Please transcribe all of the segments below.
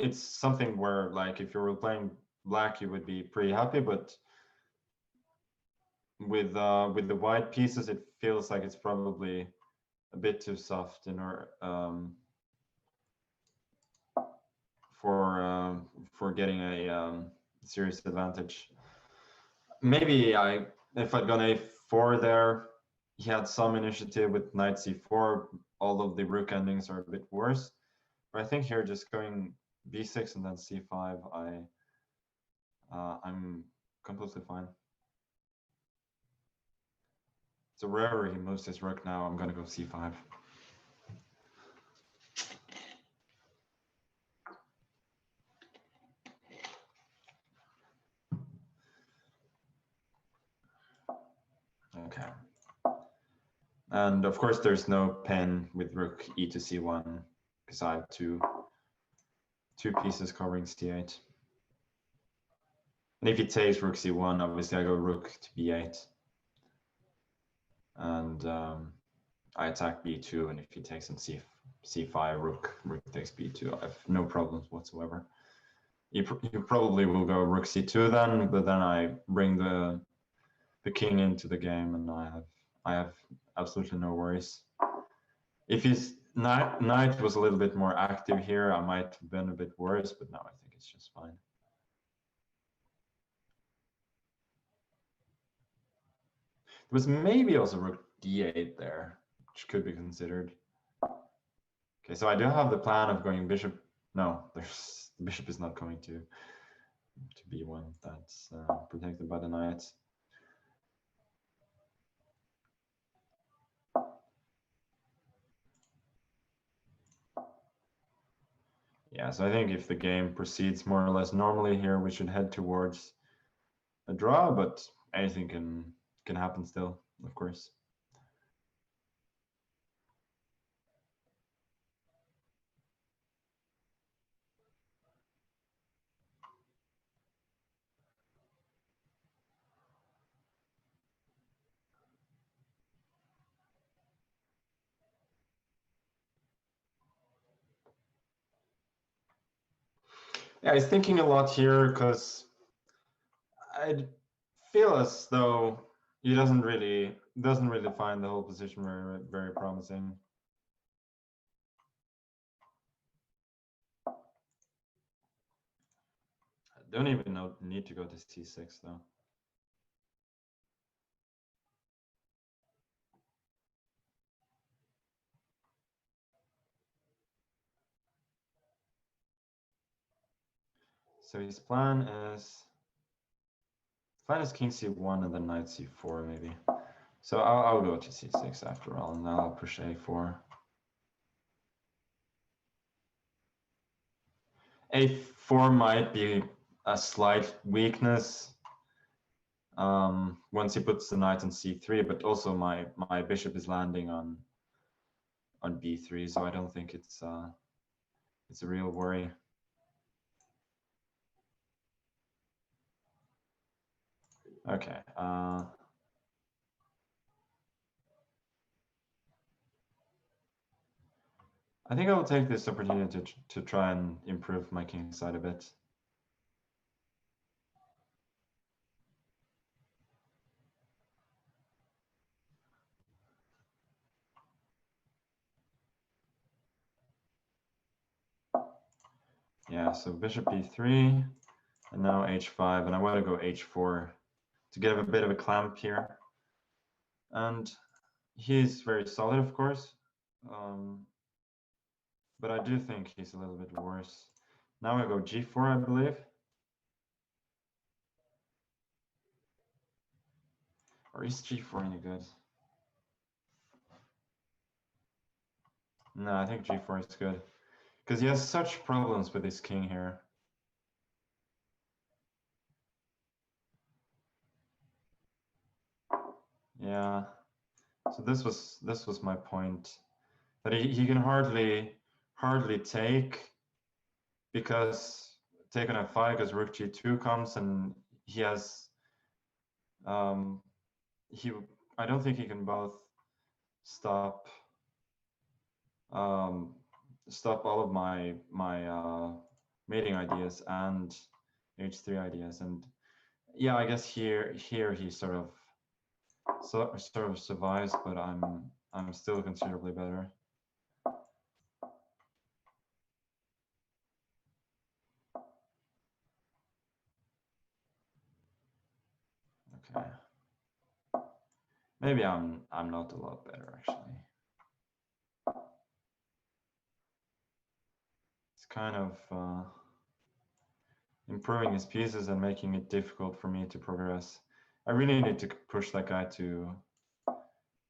it's something where, like, if you were playing black, you would be pretty happy, but with the white pieces, it feels like it's probably a bit too soft in order for getting a serious advantage. Maybe if I'd gone a4 there, he had some initiative with knight c4. All of the rook endings are a bit worse, but I think here just going b6 and then c5, I'm completely fine. So wherever he moves his rook now, I'm gonna go c5. Okay. And of course, there's no pen with rook e to c1 because I have two pieces covering c8. And if he takes rook c1, obviously I go rook to b8. And I attack b2, and if he takes on c5, rook takes b2. I have no problems whatsoever. You probably will go rook c2 then, but then I bring the king into the game, and I have absolutely no worries. If his knight was a little bit more active here, I might have been a bit worse, but now I think it's just fine. There was maybe also rook d8 there, which could be considered. Okay, so I do have the plan of going bishop. No, the bishop is not going to b1. That's protected by the knight. Yeah, so I think if the game proceeds more or less normally here, we should head towards a draw, but anything can happen still, of course. Yeah, I was thinking a lot here because I feel as though he doesn't really find the whole position very promising. I don't even need to go to c6 though. So his plan is king c1 and then knight c4 maybe. So I'll go to c6 after all, and I'll push a4. a4 might be a slight weakness once he puts the knight on c3, but also my bishop is landing on b3, so I don't think it's a real worry. Okay. I think I will take this opportunity to try and improve my king side a bit. Yeah, so bishop b3, and now h5, and I want to go h4 to get a bit of a clamp here. And he's very solid, of course, but I do think he's a little bit worse. Now I go g4, I believe. Or is g4 any good? No, I think g4 is good. Because he has such problems with his king here. Yeah. So this was my point. That he can hardly take, because take on f5 because rook g2 comes, and he has I don't think he can both stop all of my mating ideas and h3 ideas, and yeah, I guess here he sort of survives, but I'm still considerably better. Okay. Maybe I'm not a lot better actually. It's kind of improving his pieces and making it difficult for me to progress. I really need to push that guy to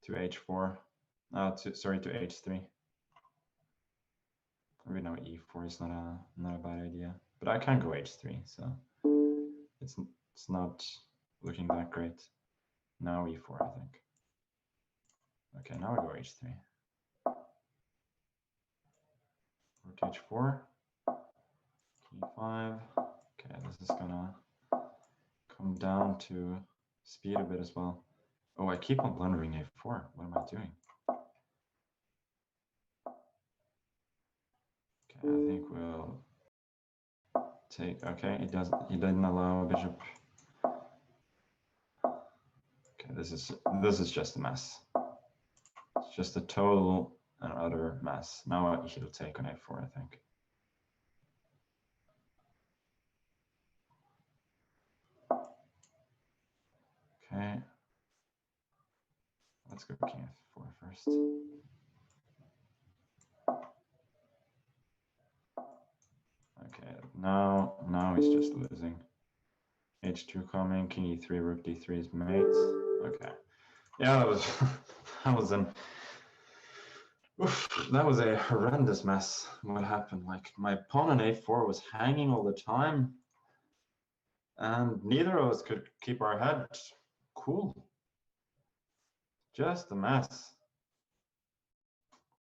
h4. Sorry, to h3. Maybe now e4 is not a bad idea, but I can go h3, so it's not looking that great. Now e4, I think. Okay, now we go h3. Rook h4, e5. Okay, this is gonna come down to speed a bit as well. Oh, I keep on blundering a4. What am I doing? Okay, I think we'll take. Okay, he didn't allow bishop. Okay, this is just a mess. It's just a total and utter mess. Now he'll take on a4, I think. Okay. Let's go king f4 first. Okay, now he's just losing. h2 coming, king e3, rook d3 is mates. Okay. Yeah, that was that was a horrendous mess. What happened? Like, my pawn on a4 was hanging all the time, and neither of us could keep our head cool. Just a mess.